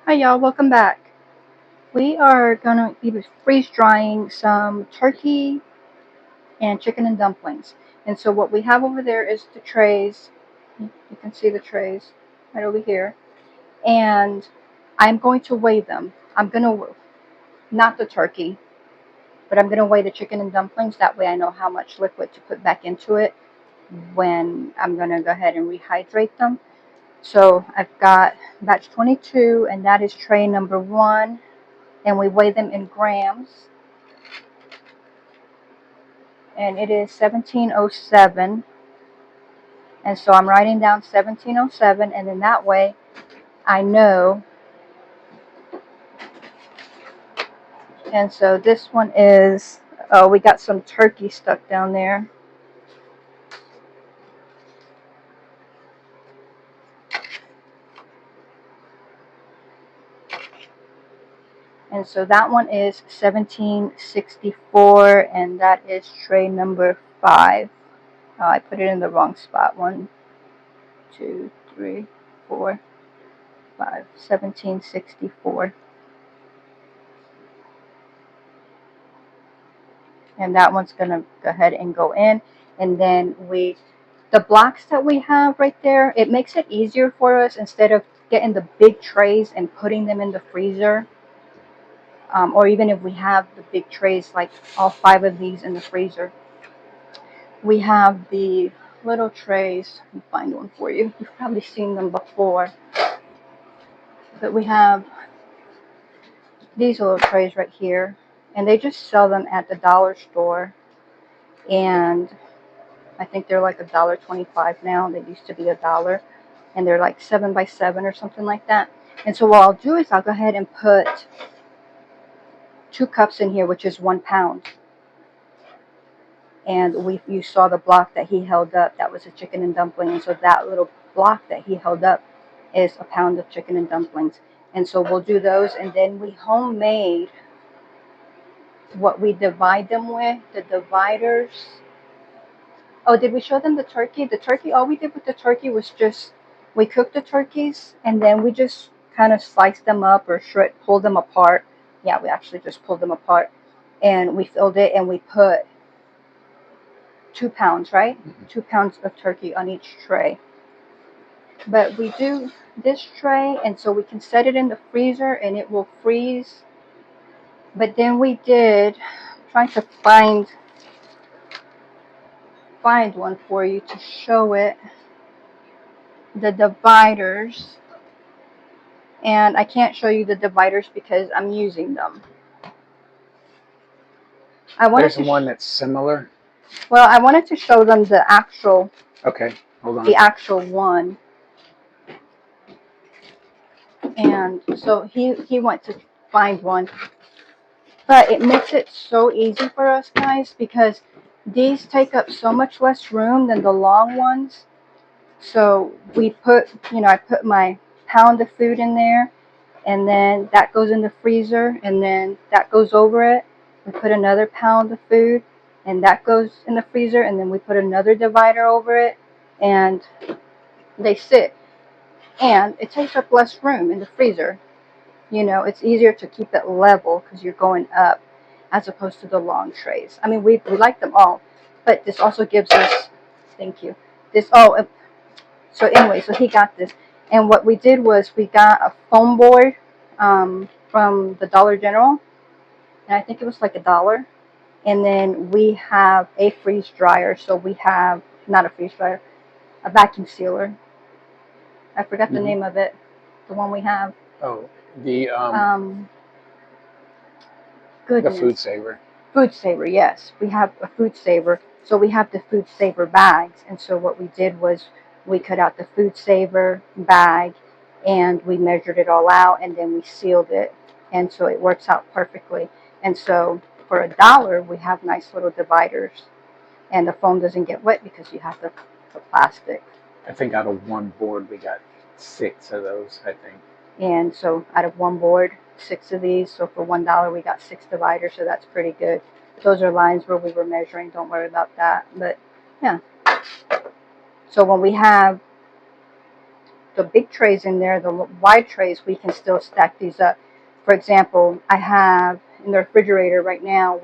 Hi y'all, welcome back. We are gonna be freeze drying some turkey and chicken and dumplings. And so what we have over there is the trays. You can see the trays right over here. And I'm going to weigh them. I'm gonna, not the turkey, but I'm gonna weigh the chicken and dumplings. That way I know how much liquid to put back into it when I'm gonna go ahead and rehydrate them. So I've got batch 22, and that is tray number 1. And we weigh them in grams, and it is 1707. And so I'm writing down 1707, and then that way I know. And so this one is, oh, we got some turkey stuck down there. And so that one is 1764, and that is tray number 5. Oh, I put it in the wrong spot. 1, 2, 3, 4, 5. 1764. And that one's going to go ahead and go in. And then the blocks that we have right there, it makes it easier for us instead of getting the big trays and putting them in the freezer. Or even if we have the big trays, like all 5 of these in the freezer, we have the little trays. Let me find one for you. You've probably seen them before. But we have these little trays right here, and they just sell them at the dollar store. And I think they're like $1.25 now. They used to be $1, and they're like 7 by 7 or something like that. And so what I'll do is I'll go ahead and put 2 cups in here, which is 1 pound. And you saw the block that he held up. That was a chicken and dumpling. And so that little block that he held up is a pound of chicken and dumplings. And so we'll do those, and then we homemade what we divide them with, the dividers. Oh, did we show them the turkey? The turkey, all we did with the turkey was just, we cooked the turkeys, and then we just kind of sliced them up or pulled them apart. Yeah, we actually just pulled them apart. And we filled it, and we put 2 pounds, right? 2 pounds of turkey on each tray. But we do this tray, and so we can set it in the freezer, and it will freeze. But then we did, I'm trying to find one for you to show it, the dividers. And I can't show you the dividers because I'm using them. There's one that's similar. Well, I wanted to show them the actual. Okay, hold on. The actual one. And so he went to find one. But it makes it so easy for us guys because these take up so much less room than the long ones. So we put, I put my pound of food in there, and then that goes in the freezer, and then that goes over it. We put another pound of food, and that goes in the freezer, and then we put another divider over it, and they sit. And it takes up less room in the freezer. It's easier to keep it level because you're going up as opposed to the long trays. I mean, we like them all, but this also gives us, thank you, so anyway, so he got this. And what we did was we got a foam board from the Dollar General, and I think it was like $1. And then we have a freeze dryer. So we have, not a freeze dryer, a vacuum sealer. I forgot the name of it. The one we have. Oh, the goodness. The food saver. Food saver, yes. We have a food saver. So we have the food saver bags. And so what we did was we cut out the food saver bag, and we measured it all out, and then we sealed it. And so it works out perfectly. And so for $1, we have nice little dividers. And the foam doesn't get wet because you have the plastic. I think out of one board we got 6 of those, I think. And so out of one board, 6 of these. So for $1, we got 6 dividers. So that's pretty good. Those are lines where we were measuring. Don't worry about that. But yeah. So when we have the big trays in there, the wide trays, we can still stack these up. For example, I have in the refrigerator right now,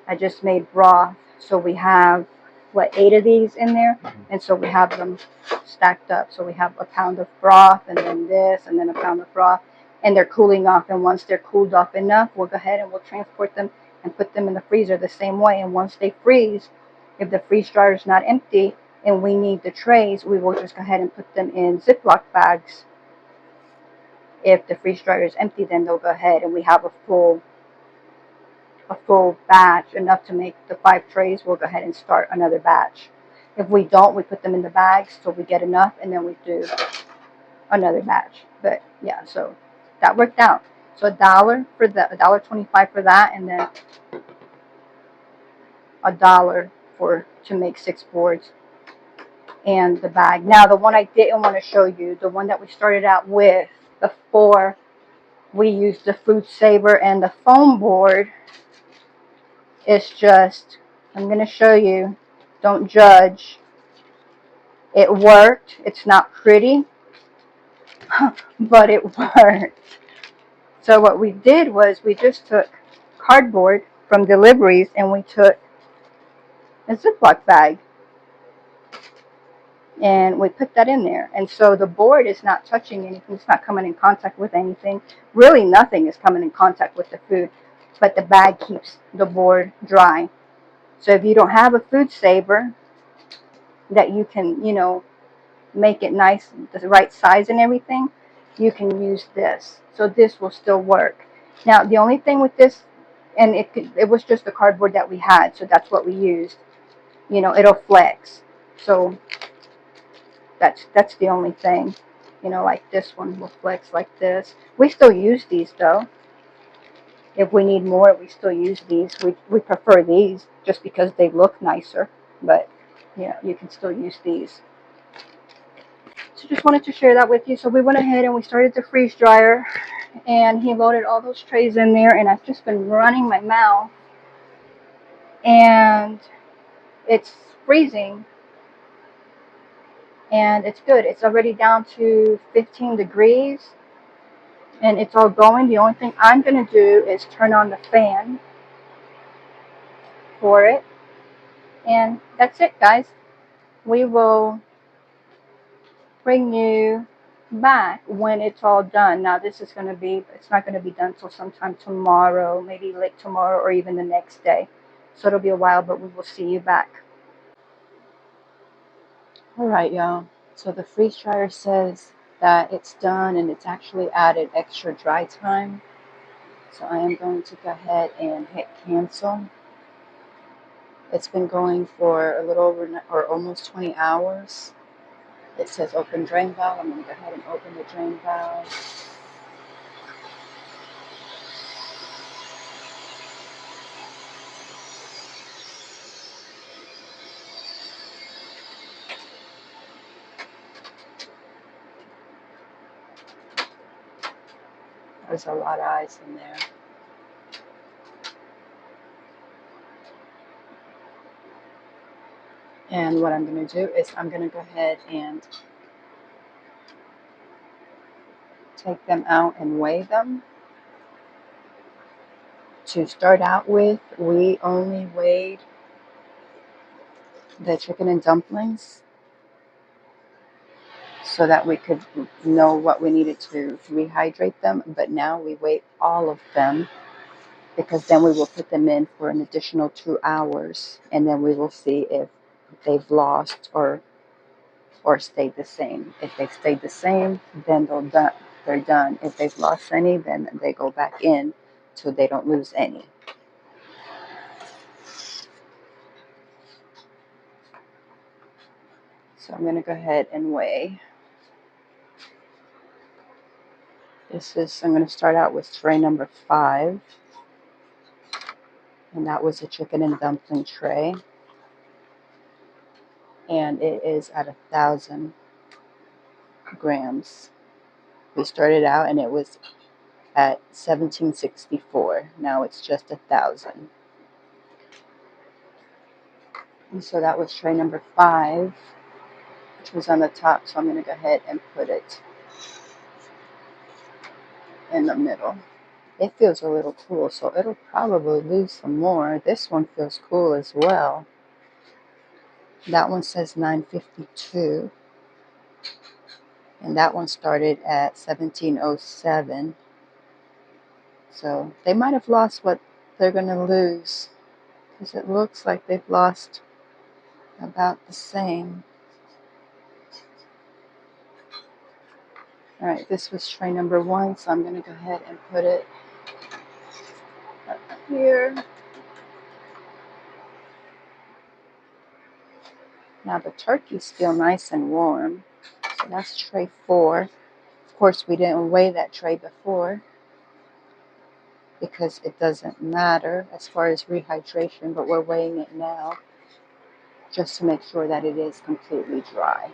I just made broth. So we have, what, 8 of these in there? And so we have them stacked up. So we have a pound of broth, and then this, and then a pound of broth. And they're cooling off. And once they're cooled off enough, we'll go ahead and we'll transport them and put them in the freezer the same way. And once they freeze, if the freeze dryer is not empty and we need the trays, we will just go ahead and put them in Ziploc bags. If the freeze dryer is empty, then they'll go ahead and we have a full batch, enough to make the 5 trays. We'll go ahead and start another batch. If we don't, we put them in the bags so we get enough, and then we do another batch. But yeah, so that worked out. So $1 for the $1.25 for that, and then $1 to make 6 boards and the bag. Now the one I didn't want to show you, the one that we started out with before we used the food saver and the foam board, it's just, I'm going to show you, don't judge. It worked. It's not pretty, but it worked. So what we did was we just took cardboard from deliveries and we took a Ziploc bag and we put that in there. And so the board is not touching anything. It's not coming in contact with anything. Really nothing is coming in contact with the food, but the bag keeps the board dry. So if you don't have a food saver that you can, make it nice, the right size and everything, you can use this. So this will still work. Now the only thing with this, and it was just the cardboard that we had, so that's what we used. It'll flex. So that's the only thing. Like this one will flex like this. We still use these though. If we need more, we still use these. We prefer these just because they look nicer. But you can still use these. So just wanted to share that with you. So we went ahead and we started the freeze dryer, and he loaded all those trays in there, and I've just been running my mouth, and it's freezing, and it's good. It's already down to 15 degrees, and it's all going. The only thing I'm going to do is turn on the fan for it, and that's it, guys. We will bring you back when it's all done. Now it's not going to be done till sometime tomorrow, maybe late tomorrow or even the next day. So it'll be a while, but we will see you back. Alright, y'all. So the freeze dryer says that it's done and it's actually added extra dry time. So I am going to go ahead and hit cancel. It's been going for a little over or almost 20 hours. It says open drain valve. I'm going to go ahead and open the drain valve. There's a lot of ice in there. And what I'm going to do is I'm going to go ahead and take them out and weigh them. To start out with, we only weighed the chicken and dumplings so that we could know what we needed to rehydrate them. But now we weigh all of them, because then we will put them in for an additional 2 hours, and then we will see if they've lost or stayed the same. If they've stayed the same, then they're done. If they've lost any, then they go back in so they don't lose any. So I'm going to go ahead and weigh. I'm going to start out with tray number 5. And that was a chicken and dumpling tray. And it is at 1,000 grams. We started out and it was at 1764. Now it's just 1,000. And so that was tray number 5. which was on the top, so I'm going to go ahead and put it in the middle. It feels a little cool, so it'll probably lose some more. This one feels cool as well. That one says 952, and that one started at 1707. So they might have lost what they're going to lose, because it looks like they've lost about the same. All right, this was tray number 1, so I'm going to go ahead and put it up here. Now the turkey's still nice and warm, so that's tray 4. Of course, we didn't weigh that tray before because it doesn't matter as far as rehydration, but we're weighing it now just to make sure that it is completely dry.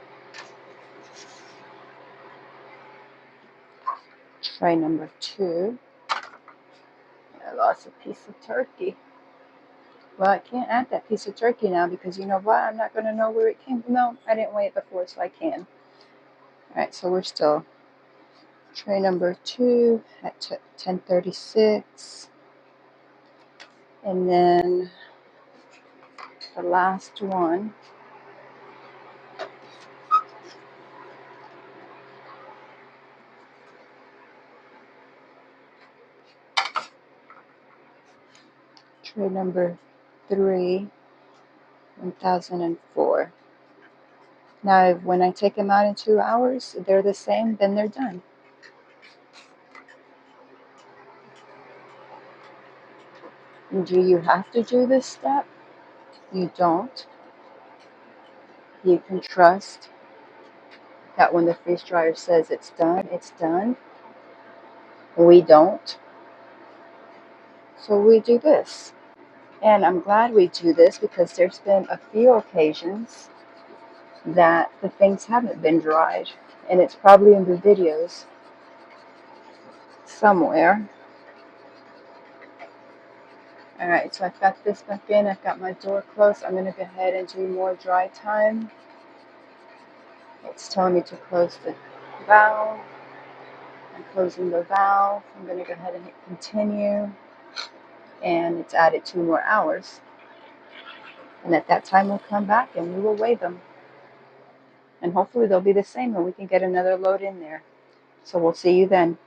Tray number 2. I lost a piece of turkey. Well, I can't add that piece of turkey now because you know what? I'm not going to know where it came from. No, I didn't weigh it before, so I can. Alright, so we're still tray number 2 at 1036. And then the last one, tray number 3, 1004. Now, when I take them out in 2 hours, they're the same, then they're done. And do you have to do this step? You don't. You can trust that when the freeze dryer says it's done, it's done. We don't. So we do this. And I'm glad we do this because there's been a few occasions that the things haven't been dried. And it's probably in the videos somewhere. Alright, so I've got this back in. I've got my door closed. I'm going to go ahead and do more dry time. It's telling me to close the valve. I'm closing the valve. I'm going to go ahead and hit continue. And it's added 2 more hours. And at that time we'll come back and we will weigh them. And hopefully they'll be the same and we can get another load in there. So we'll see you then.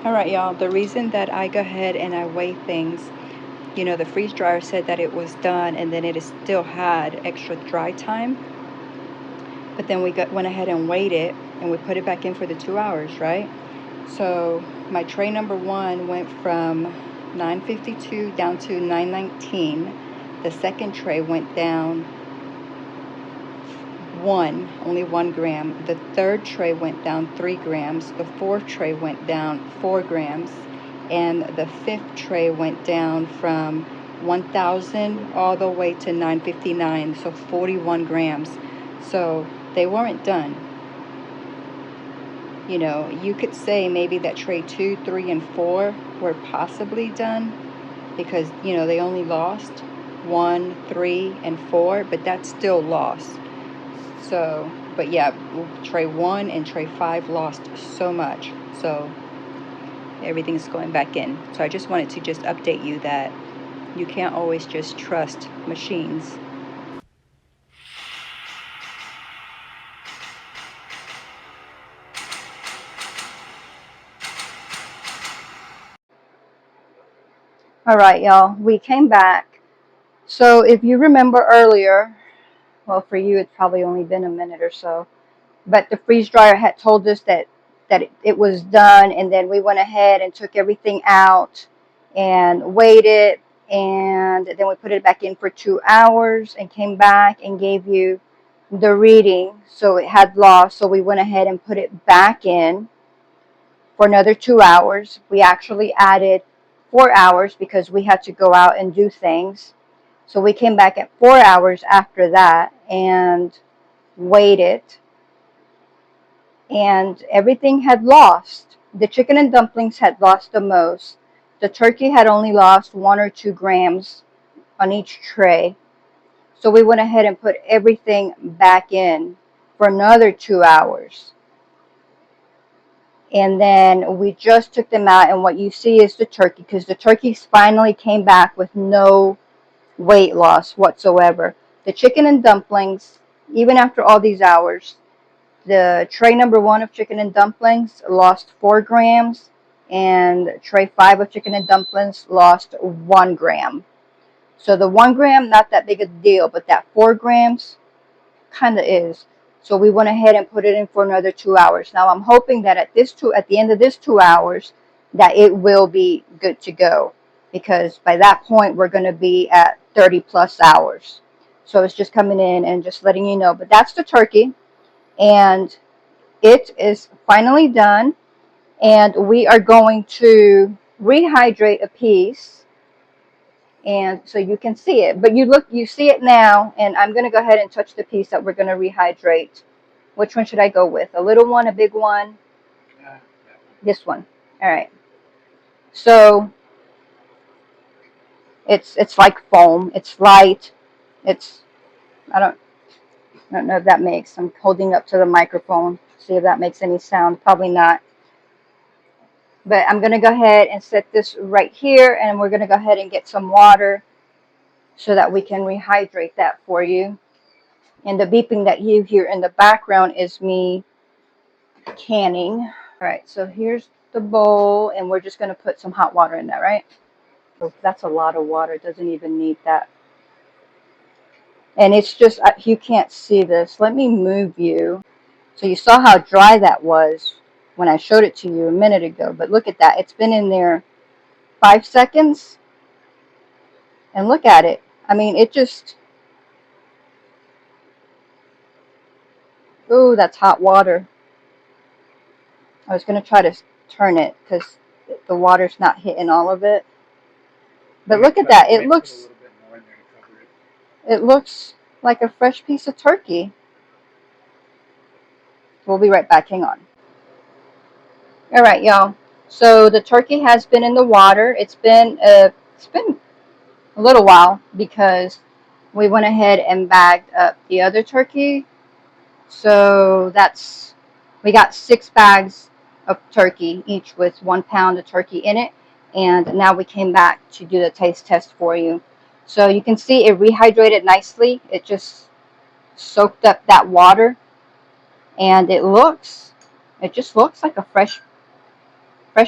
Alright y'all, the reason that I go ahead and I weigh things, you know, the freeze dryer said that it was done and then it still had extra dry time. But then we went ahead and weighed it and we put it back in for the 2 hours, right? So my tray number 1 went from 952 down to 919. The second tray went down only 1 gram. The third tray went down 3 grams. The fourth tray went down 4 grams. And the fifth tray went down from 1,000 all the way to 959, so 41 grams. So they weren't done. You know, you could say maybe that tray 2, 3, and 4 were possibly done because, you know, they only lost 1, 3, and 4, but that's still lost. So, but yeah, tray 1 and tray 5 lost so much. So everything's going back in. So I just wanted to just update you that you can't always just trust machines. All right, y'all, we came back. So if you remember earlier, well, for you, it's probably only been a minute or so, but the freeze dryer had told us that it was done, and then we went ahead and took everything out and weighed it, and then we put it back in for 2 hours and came back and gave you the reading. So it had lost, so we went ahead and put it back in for another 2 hours. We actually added 4 hours because we had to go out and do things. So we came back at 4 hours after that and weighed it. And everything had lost. The chicken and dumplings had lost the most. The turkey had only lost 1 or 2 grams on each tray. So we went ahead and put everything back in for another 2 hours. And then we just took them out, and what you see is the turkey, because the turkeys finally came back with no weight loss whatsoever. The chicken and dumplings, even after all these hours, the tray number 1 of chicken and dumplings lost 4 grams, and tray 5 of chicken and dumplings lost 1 gram. So the 1 gram, not that big a deal, but that 4 grams kind of is. So we went ahead and put it in for another 2 hours. Now I'm hoping that at the end of this 2 hours, that it will be good to go, because by that point we're going to be at 30 plus hours. So it's just coming in and just letting you know. But that's the turkey, and it is finally done, and we are going to rehydrate a piece. And so you can see it, but you see it now, and I'm going to go ahead and touch the piece that we're going to rehydrate. Which one should I go with? A little one, a big one? This one. All right. So it's like foam. It's light. It's I don't know if that makes. I'm holding up to the microphone. See if that makes any sound. Probably not. But I'm going to go ahead and set this right here, and we're going to go ahead and get some water so that we can rehydrate that for you. And the beeping that you hear in the background is me canning. All right, so here's the bowl, and we're just going to put some hot water in that, right? So that's a lot of water. It doesn't even need that. And it's just, you can't see this. Let me move you. So you saw how dry that was when I showed it to you a minute ago. But look at that. It's been in there 5 seconds. And look at it. I mean, it just... Ooh, that's hot water. I was going to try to turn it because the water's not hitting all of it. But look at that. It looks like a fresh piece of turkey. We'll be right back. Hang on. All right, y'all. So the turkey has been in the water. It's been a little while because we went ahead and bagged up the other turkey. So we got 6 bags of turkey, each with 1 pound of turkey in it. And now we came back to do the taste test for you. So you can see it rehydrated nicely. It just soaked up that water. And it just looks like a fresh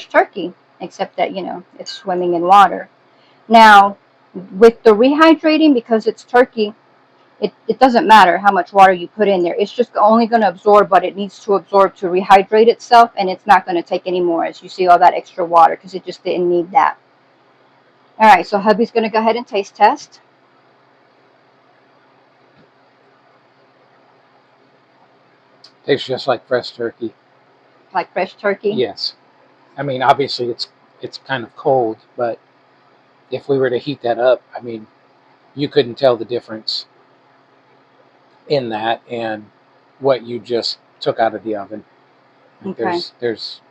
turkey, except that, it's swimming in water. Now, with the rehydrating, because it's turkey, it doesn't matter how much water you put in there. It's just only going to absorb what it needs to absorb to rehydrate itself, and it's not going to take any more, as you see all that extra water, because it just didn't need that. All right, so hubby's going to go ahead and taste test. Tastes just like fresh turkey. Like fresh turkey? Yes. I mean, obviously it's kind of cold, but if we were to heat that up, I mean, you couldn't tell the difference in that and what you just took out of the oven. Okay. There's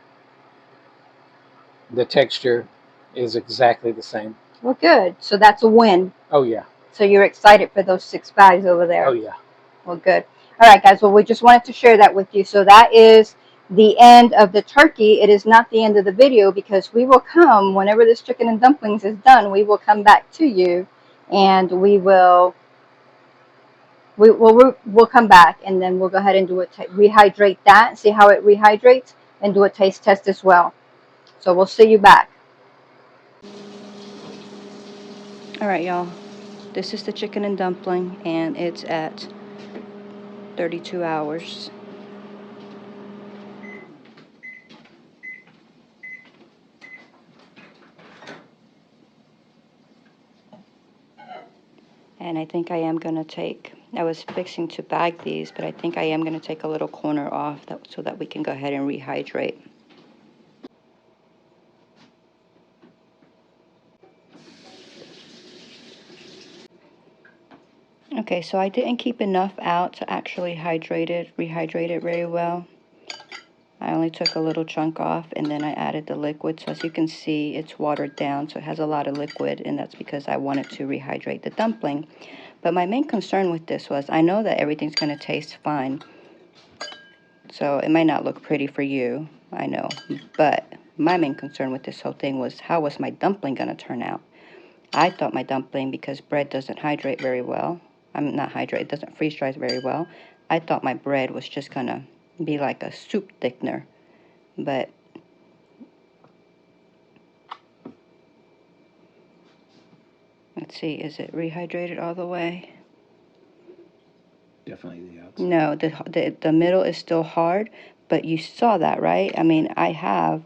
the texture is exactly the same. Well, good. So that's a win. Oh, yeah. So you're excited for those 6 bags over there? Oh, yeah. Well, good. All right, guys. Well, we just wanted to share that with you. So that is the end of the turkey. It is not the end of the video, because we will come, whenever this chicken and dumplings is done, we will come back to you, and we'll come back, and then we'll go ahead and rehydrate that, see how it rehydrates, and do a taste test as well. So we'll see you back. All right, y'all. This is the chicken and dumpling, and it's at 32 hours. And I think I am going to I was fixing to bag these, but I think I am going to take a little corner off so that we can go ahead and rehydrate. Okay, so I didn't keep enough out to actually rehydrate it very well. I only took a little chunk off, and then I added the liquid. So as you can see, it's watered down, so it has a lot of liquid, and that's because I wanted to rehydrate the dumpling. But my main concern with this was, I know that everything's going to taste fine. So it might not look pretty for you, I know. But my main concern with this whole thing was, how was my dumpling going to turn out? I thought my dumpling, because bread doesn't hydrate very well, not hydrate, it doesn't freeze dry very well, I thought my bread was just going to be like a soup thickener. But let's see, is it rehydrated all the way? Definitely the outside. No, the middle is still hard, but you saw that, right? I mean, I have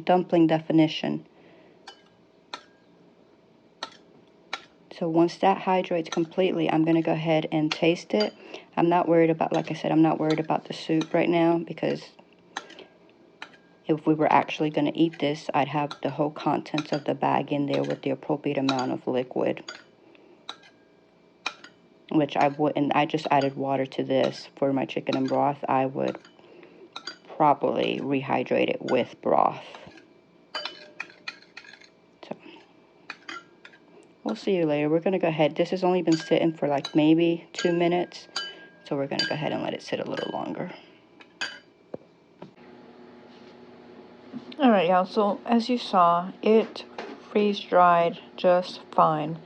dumpling definition. So once that hydrates completely, I'm going to go ahead and taste it. I'm not worried about, like I said, I'm not worried about the soup right now, because if we were actually going to eat this, I'd have the whole contents of the bag in there with the appropriate amount of liquid. Which I wouldn't, I just added water to this for my chicken and broth. I would probably rehydrate it with broth. So, we'll see you later. We're going to go ahead. This has only been sitting for like maybe 2 minutes. So we're going to go ahead and let it sit a little longer. Alright, y'all. So as you saw, it freeze dried just fine.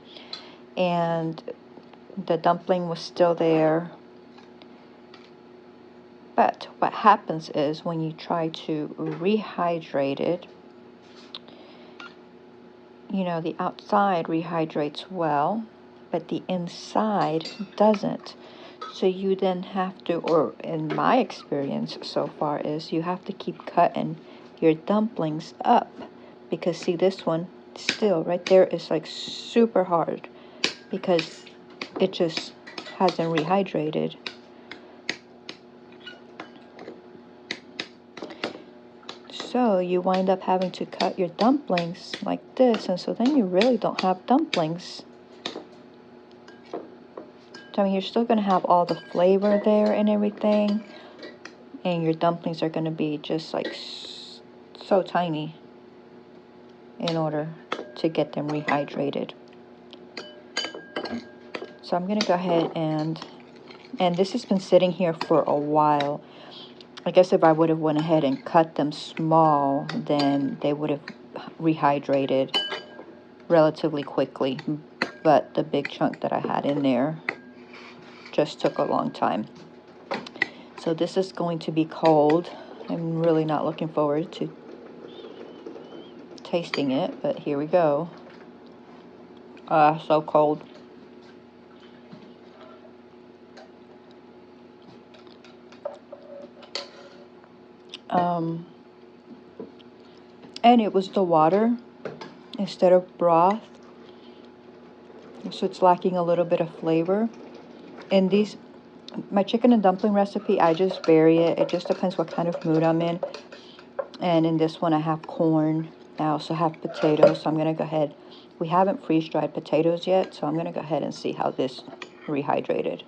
And the dumpling was still there. But what happens is when you try to rehydrate it, you know, the outside rehydrates well, but the inside doesn't. So you then have to, or in my experience so far, is you have to keep cutting your dumplings up. Because see, this one still right there is like super hard because it just hasn't rehydrated. So you wind up having to cut your dumplings like this, and so then you really don't have dumplings. So, I mean, you're still going to have all the flavor there and everything, and your dumplings are going to be just like so tiny in order to get them rehydrated. So I'm going to go ahead and this has been sitting here for a while. I guess if I would have went ahead and cut them small, then they would have rehydrated relatively quickly. But the big chunk that I had in there just took a long time. So this is going to be cold. I'm really not looking forward to tasting it, but here we go. So cold. And it was the water instead of broth, so it's lacking a little bit of flavor. In these, my chicken and dumpling recipe, I just vary it. It just depends what kind of mood I'm in. And in this one, I have corn. I also have potatoes, so I'm going to go ahead. We haven't freeze-dried potatoes yet, so I'm going to go ahead and see how this rehydrated.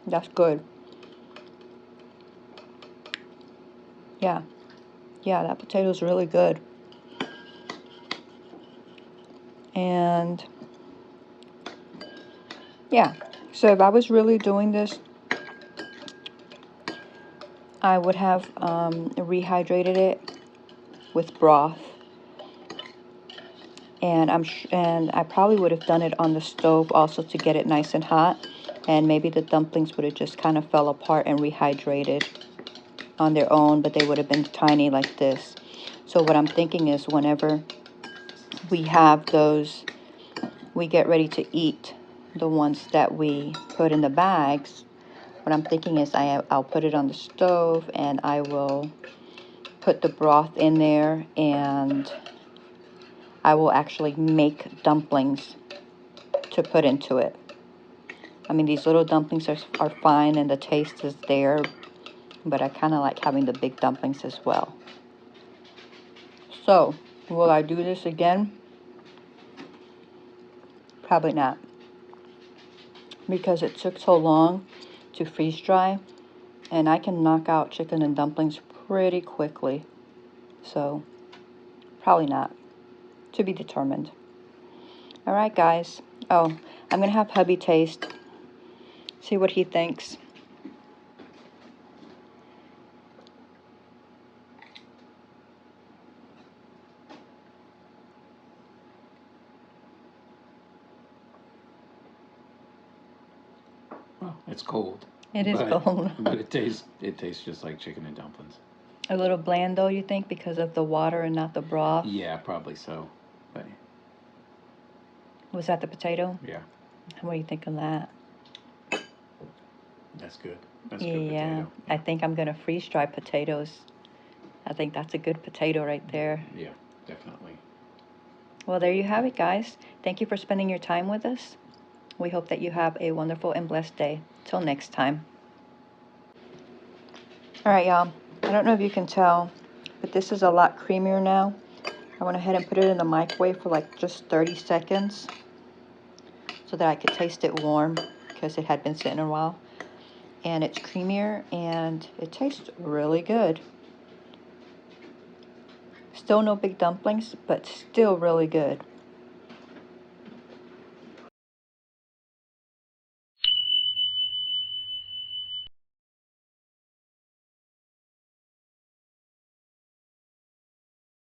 That's good. Yeah, that potato's really good. And yeah, so if I was really doing this, I would have rehydrated it with broth, and I probably would have done it on the stove also to get it nice and hot, and maybe the dumplings would have just kind of fell apart and rehydrated on their own, but they would have been tiny like this. So what I'm thinking is whenever we have those, we get ready to eat the ones that we put in the bags, what I'm thinking is I'll put it on the stove and I will put the broth in there, and I will actually make dumplings to put into it. I mean, these little dumplings are fine and the taste is there, but I kind of like having the big dumplings as well. So, will I do this again? Probably not, because it took so long to freeze dry, and I can knock out chicken and dumplings pretty quickly. So, probably not. To be determined. All right, guys. Oh, I'm going to have hubby taste. See what he thinks. Well, it's cold. It is cold. But it tastes just like chicken and dumplings. A little bland, though, you think, because of the water and not the broth? Yeah, probably so. But Was that the potato? yeah, What do you think of that? that's good. That's a good Yeah, potato. I think I'm going to freeze dry potatoes. I think that's a good potato right there. Yeah, definitely. Well, there you have it, guys. Thank you for spending your time with us. We hope that you have a wonderful and blessed day. Till next time. All right, y'all. I don't know if you can tell, but this is a lot creamier now. I went ahead and put it in the microwave for like just 30 seconds so that I could taste it warm because it had been sitting a while. And it's creamier and it tastes really good. Still no big dumplings, but still really good.